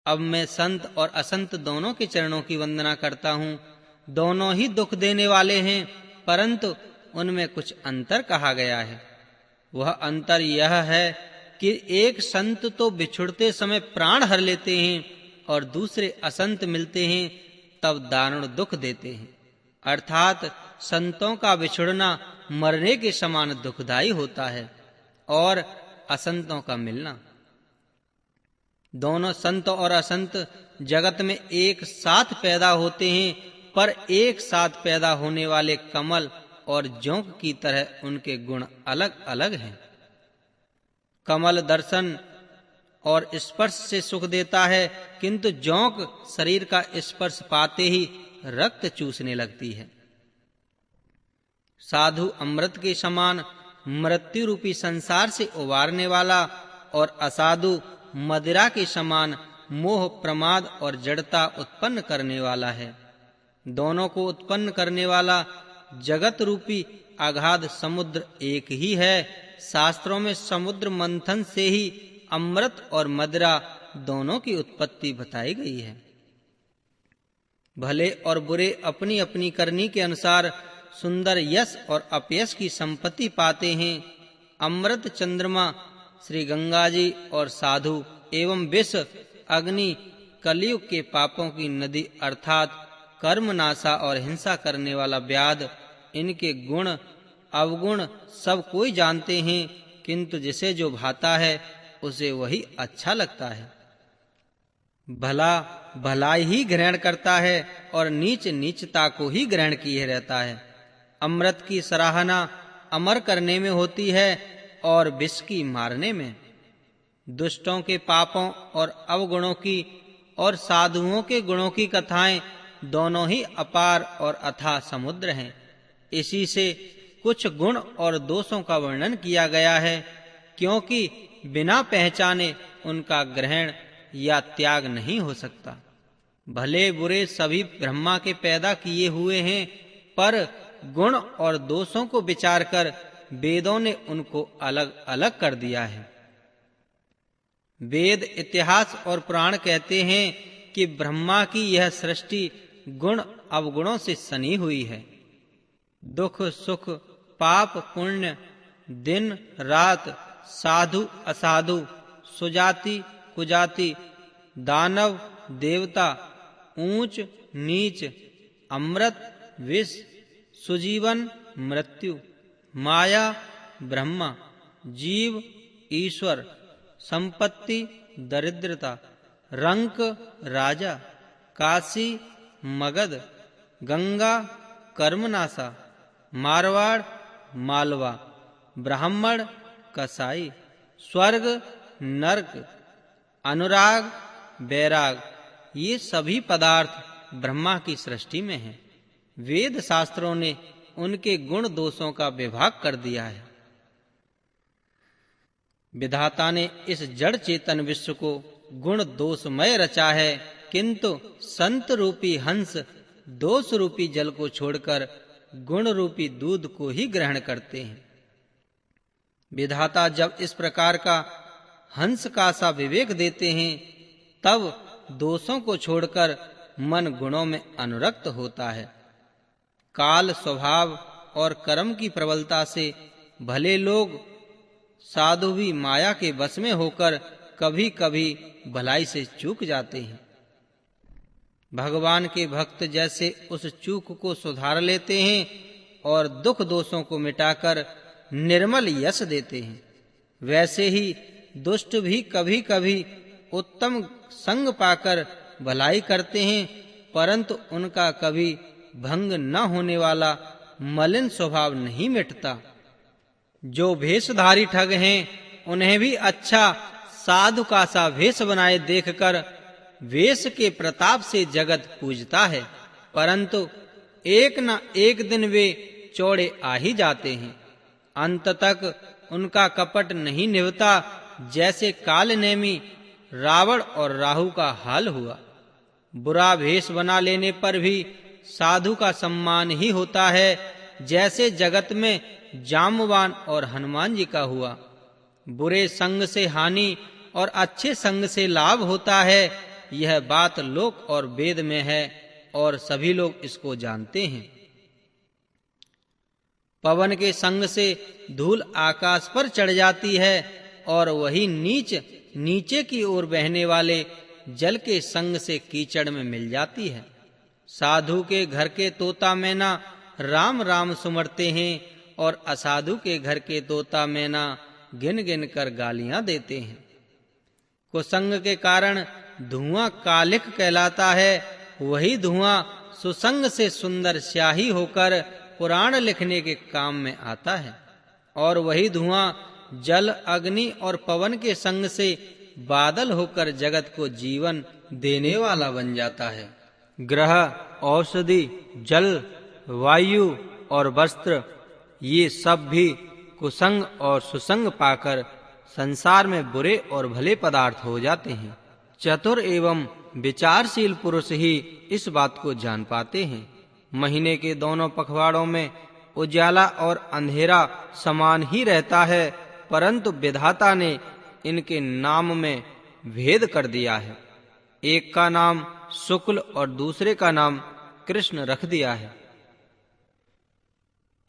अब मैं संत और असंत दोनों के चरणों की वंदना करता हूँ। दोनों ही दुख देने वाले हैं, परंतु उनमें कुछ अंतर कहा गया है। वह अंतर यह है कि एक संत तो बिछुड़ते समय प्राण हर लेते हैं और दूसरे असंत मिलते हैं तब दारुण दुख देते हैं। अर्थात संतों का बिछुड़ना मरने के समान दुखदायी होता है और असंतों का मिलना। दोनों संत और असंत जगत में एक साथ पैदा होते हैं, पर एक साथ पैदा होने वाले कमल और जोंक की तरह उनके गुण अलग अलग हैं। कमल दर्शन और स्पर्श से सुख देता है, किंतु जोंक शरीर का स्पर्श पाते ही रक्त चूसने लगती है। साधु अमृत के समान मृत्यु रूपी संसार से उबारने वाला और असाधु मदिरा के समान मोह, प्रमाद और जड़ता उत्पन्न करने वाला है। दोनों को उत्पन्न करने वाला जगत रूपी अगाध समुद्र एक ही है। शास्त्रों में समुद्र मंथन से ही अमृत और मदिरा दोनों की उत्पत्ति बताई गई है। भले और बुरे अपनी अपनी करनी के अनुसार सुंदर यश और अपयश की संपत्ति पाते हैं। अमृत चंद्रमा श्री गंगा जी और साधु एवं विष अग्नि कलयुग के पापों की नदी अर्थात कर्मनाशा और हिंसा करने वाला व्याध, इनके गुण अवगुण सब कोई जानते हैं, किंतु जिसे जो भाता है उसे वही अच्छा लगता है। भला भलाई ही ग्रहण करता है और नीच नीचता को ही ग्रहण किए रहता है। अमृत की सराहना अमर करने में होती है और विष की मारने में। दुष्टों के पापों और अवगुणों की और साधुओं के गुणों की कथाएं दोनों ही अपार और अथाह समुद्र हैं। इसी से कुछ गुण और दोषों का वर्णन किया गया है, क्योंकि बिना पहचाने उनका ग्रहण या त्याग नहीं हो सकता। भले बुरे सभी ब्रह्मा के पैदा किए हुए हैं, पर गुण और दोषों को विचार कर वेदों ने उनको अलग अलग कर दिया है। वेद, इतिहास और पुराण कहते हैं कि ब्रह्मा की यह सृष्टि गुण अवगुणों से सनी हुई है। दुख सुख, पाप पुण्य, दिन रात, साधु असाधु, सुजाति कुजाति, दानव देवता, ऊंच नीच, अमृत विष, सुजीवन मृत्यु, माया ब्रह्मा, जीव ईश्वर, संपत्ति दरिद्रता, रंक राजा, काशी मगध, गंगा कर्मनाशा, मारवाड़ मालवा, ब्राह्मण कसाई, स्वर्ग नरक, अनुराग बैराग, ये सभी पदार्थ ब्रह्मा की सृष्टि में हैं। वेद शास्त्रों ने उनके गुण दोषों का विभाग कर दिया है। विधाता ने इस जड़ चेतन विश्व को गुण दोषमय रचा है, किंतु संत रूपी हंस दोष रूपी जल को छोड़कर गुण रूपी दूध को ही ग्रहण करते हैं। विधाता जब इस प्रकार का हंस का सा विवेक देते हैं, तब दोषों को छोड़कर मन गुणों में अनुरक्त होता है। काल स्वभाव और कर्म की प्रबलता से भले लोग साधु भी माया के वश में होकर कभी कभी भलाई से चूक जाते हैं। भगवान के भक्त जैसे उस चूक को सुधार लेते हैं और दुख दोषों को मिटाकर निर्मल यश देते हैं, वैसे ही दुष्ट भी कभी कभी उत्तम संग पाकर भलाई करते हैं, परंतु उनका कभी भंग न होने वाला मलिन स्वभाव नहीं मिटता। जो भेषधारी ठग हैं, उन्हें भी अच्छा साधु का सा वेश बनाए देखकर वेश के प्रताप से जगत पूजता है, परंतु एक न एक दिन वे चौड़े आ ही जाते हैं। अंत तक उनका कपट नहीं निभता, जैसे कालनेमी रावण और राहु का हाल हुआ। बुरा भेष बना लेने पर भी साधु का सम्मान ही होता है, जैसे जगत में जामवान और हनुमान जी का हुआ। बुरे संग से हानि और अच्छे संग से लाभ होता है, यह बात लोक और वेद में है और सभी लोग इसको जानते हैं। पवन के संग से धूल आकाश पर चढ़ जाती है और वही नीचे की ओर बहने वाले जल के संग से कीचड़ में मिल जाती है। साधु के घर के तोता मैना राम राम सुमरते हैं और असाधु के घर के तोता मैना गिन गिन कर गालियां देते हैं। कुसंग के कारण धुआं कालिक कहलाता है, वही धुआं सुसंग से सुंदर स्याही होकर पुराण लिखने के काम में आता है और वही धुआं जल अग्नि और पवन के संग से बादल होकर जगत को जीवन देने वाला बन जाता है। ग्रह, औषधि, जल, वायु और वस्त्र ये सब भी कुसंग और सुसंग पाकर संसार में बुरे और भले पदार्थ हो जाते हैं। चतुर एवं विचारशील पुरुष ही इस बात को जान पाते हैं। महीने के दोनों पखवाड़ों में उजाला और अंधेरा समान ही रहता है, परंतु विधाता ने इनके नाम में भेद कर दिया है। एक का नाम शुक्ल और दूसरे का नाम कृष्ण रख दिया है।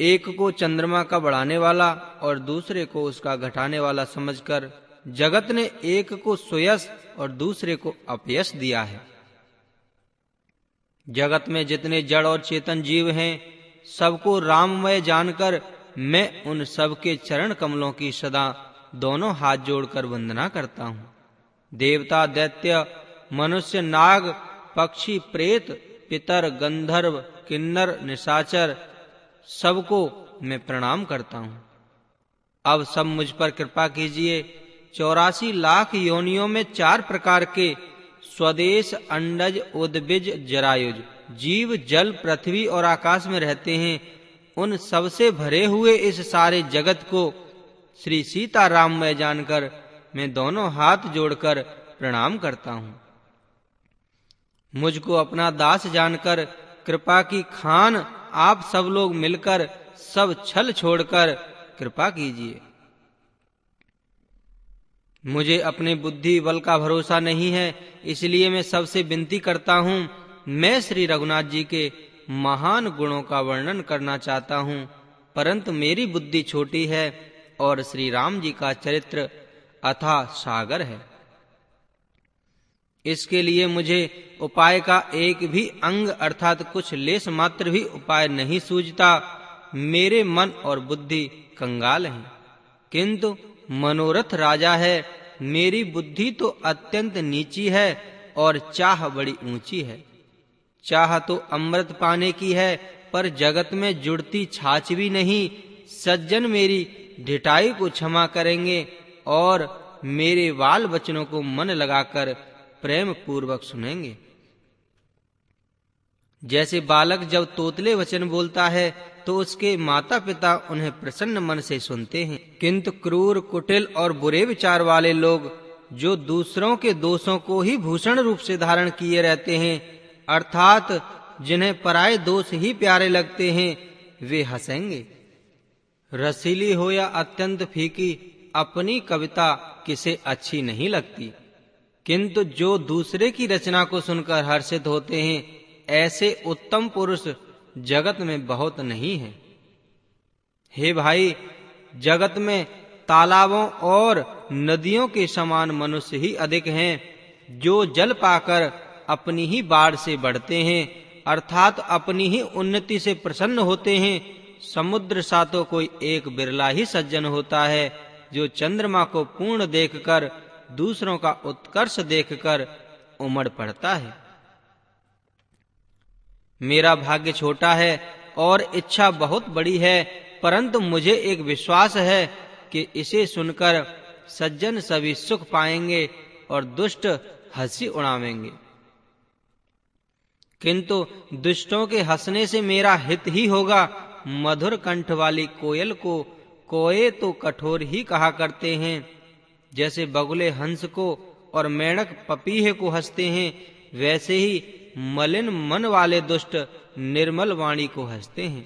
एक को चंद्रमा का बढ़ाने वाला और दूसरे को उसका घटाने वाला समझकर जगत ने एक को सुयश और दूसरे को अपयश दिया है। जगत में जितने जड़ और चेतन जीव हैं, सबको राममय जानकर मैं उन सबके चरण कमलों की सदा दोनों हाथ जोड़कर वंदना करता हूँ। देवता, दैत्य, मनुष्य, नाग, पक्षी, प्रेत, पितर, गंधर्व, किन्नर, निशाचर सबको मैं प्रणाम करता हूँ। अब सब मुझ पर कृपा कीजिए। 84 लाख योनियों में 4 प्रकार के स्वदेश, अंडज, उद्भिज, जरायुज जीव जल, पृथ्वी और आकाश में रहते हैं। उन सबसे भरे हुए इस सारे जगत को श्री सीताराम में जानकर मैं दोनों हाथ जोड़कर प्रणाम करता हूँ। मुझको अपना दास जानकर कृपा की खान आप सब लोग मिलकर सब छल छोड़कर कृपा कीजिए। मुझे अपने बुद्धि बल का भरोसा नहीं है, इसलिए मैं सबसे विनती करता हूँ। मैं श्री रघुनाथ जी के महान गुणों का वर्णन करना चाहता हूँ, परंतु मेरी बुद्धि छोटी है और श्री राम जी का चरित्र अथाह सागर है। इसके लिए मुझे उपाय का एक भी अंग अर्थात कुछ लेस मात्र भी उपाय नहीं सूझता। मेरे मन और बुद्धि कंगाल हैं, किंतु मनोरथ राजा है। मेरी बुद्धि तो अत्यंत नीची है और चाह बड़ी ऊंची है। चाह तो अमृत पाने की है, पर जगत में जुड़ती छाछ भी नहीं। सज्जन मेरी ढिठाई को क्षमा करेंगे और मेरे वाल वचनों को मन लगाकर प्रेम पूर्वक सुनेंगे। जैसे बालक जब तोतले वचन बोलता है तो उसके माता पिता उन्हें प्रसन्न मन से सुनते हैं, किंतु क्रूर, कुटिल और बुरे विचार वाले लोग जो दूसरों के दोषों को ही भूषण रूप से धारण किए रहते हैं, अर्थात जिन्हें पराये दोष ही प्यारे लगते हैं, वे हंसेंगे। रसीली हो या अत्यंत फीकी, अपनी कविता किसे अच्छी नहीं लगती, किंतु जो दूसरे की रचना को सुनकर हर्षित होते हैं, ऐसे उत्तम पुरुष जगत में बहुत नहीं है। हे भाई, जगत में तालाबों और नदियों के समान मनुष्य ही अधिक हैं, जो जल पाकर अपनी ही बाढ़ से बढ़ते हैं, अर्थात अपनी ही उन्नति से प्रसन्न होते हैं। समुद्र सा तो कोई एक बिरला ही सज्जन होता है, जो चंद्रमा को पूर्ण देखकर दूसरों का उत्कर्ष देखकर उमड़ पड़ता है। मेरा भाग्य छोटा है और इच्छा बहुत बड़ी है, परंतु मुझे एक विश्वास है कि इसे सुनकर सज्जन सभी सुख पाएंगे और दुष्ट हंसी उड़ावेंगे। किंतु दुष्टों के हंसने से मेरा हित ही होगा। मधुर कंठ वाली कोयल को कोए तो कठोर ही कहा करते हैं। जैसे बगुले हंस को और मेंढक पपीहे को हंसते हैं, वैसे ही मलिन मन वाले दुष्ट निर्मल वाणी को हंसते हैं।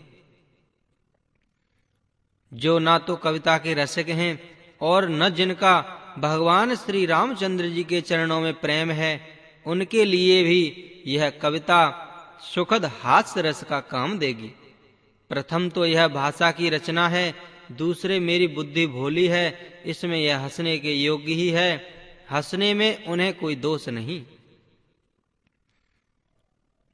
जो ना तो कविता के रसिक हैं और न जिनका भगवान श्री रामचंद्र जी के चरणों में प्रेम है, उनके लिए भी यह कविता सुखद हास्य रस का काम देगी। प्रथम तो यह भाषा की रचना है, दूसरे मेरी बुद्धि भोली है, इसमें यह हंसने के योग्य ही है, हंसने में उन्हें कोई दोष नहीं।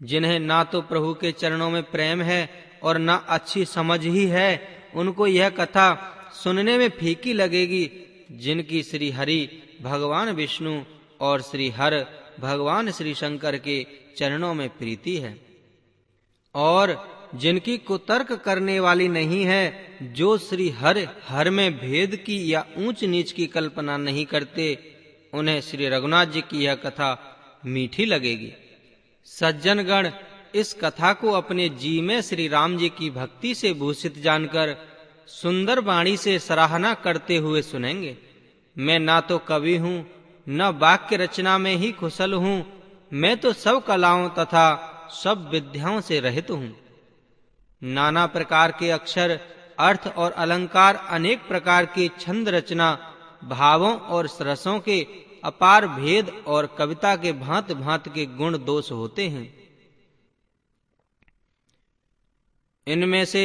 जिन्हें ना तो प्रभु के चरणों में प्रेम है और ना अच्छी समझ ही है, उनको यह कथा सुनने में फीकी लगेगी। जिनकी श्री हरि भगवान विष्णु और श्री हर भगवान श्री शंकर के चरणों में प्रीति है, और जिनकी कुतर्क करने वाली नहीं है, जो श्री हर में भेद की या ऊंच नीच की कल्पना नहीं करते, उन्हें श्री रघुनाथ जी की यह कथा मीठी लगेगी। सज्जनगण इस कथा को अपने जी में श्री राम जी की भक्ति से भूषित जानकर सुंदर वाणी से सराहना करते हुए सुनेंगे। मैं ना तो कवि हूँ, न वाक्य रचना में ही कुशल हूँ, मैं तो सब कलाओं तथा सब विद्याओं से रहित हूँ। नाना प्रकार के अक्षर, अर्थ और अलंकार, अनेक प्रकार के छंद रचना, भावों और रसों के अपार भेद और कविता के भांत भांत के गुण दोष होते हैं। इनमें से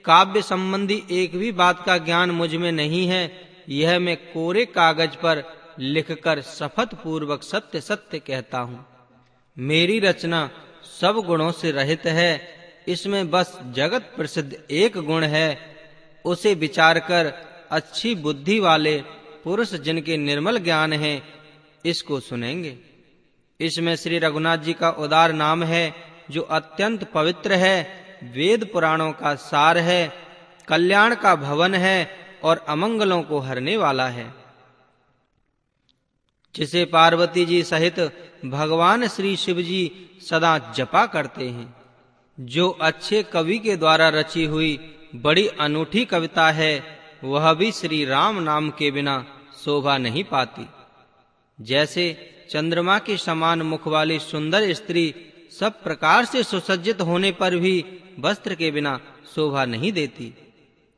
काव्य संबंधी एक भी बात का ज्ञान मुझ में नहीं है। यह मैं कोरे कागज पर लिखकर शपथ पूर्वक सत्य सत्य कहता हूँ। मेरी रचना सब गुणों से रहित है, इसमें बस जगत प्रसिद्ध एक गुण है। उसे विचार कर अच्छी बुद्धि वाले पुरुष, जिनके निर्मल ज्ञान है, इसको सुनेंगे। इसमें श्री रघुनाथ जी का उदार नाम है, जो अत्यंत पवित्र है, वेद पुराणों का सार है, कल्याण का भवन है और अमंगलों को हरने वाला है। जिसे पार्वती जी सहित भगवान श्री शिव जी सदा जपा करते हैं। जो अच्छे कवि के द्वारा रची हुई बड़ी अनूठी कविता है, वह भी श्री राम नाम के बिना शोभा नहीं पाती। जैसे चंद्रमा के समान मुख वाली सुंदर स्त्री सब प्रकार से सुसज्जित होने पर भी वस्त्र के बिना शोभा नहीं देती,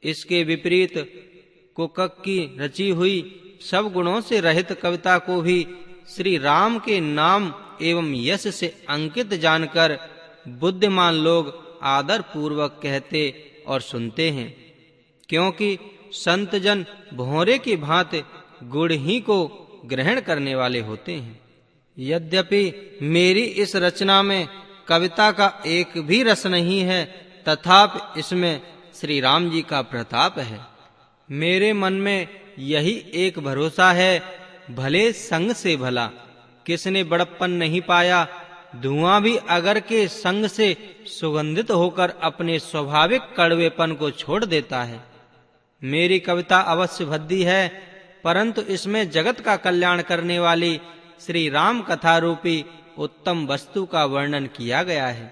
इसके विपरीत कुकक की रची हुई सब गुणों से रहित कविता को भी श्री राम के नाम एवं यश से अंकित जानकर बुद्धिमान लोग आदर पूर्वक कहते और सुनते हैं, क्योंकि संत जन भौरे की भांति गुड़ ही को ग्रहण करने वाले होते हैं। यद्यपि मेरी इस रचना में कविता का एक भी रस नहीं है, तथापि इसमें श्री राम जी का प्रताप है। मेरे मन में यही एक भरोसा है, भले संग से भला किसने बड़प्पन नहीं पाया। धुआं भी अगर के संग से सुगंधित होकर अपने स्वाभाविक कड़वेपन को छोड़ देता है। मेरी कविता अवश्य भद्दी है, परंतु इसमें जगत का कल्याण करने वाली श्री राम कथा रूपी उत्तम वस्तु का वर्णन किया गया है।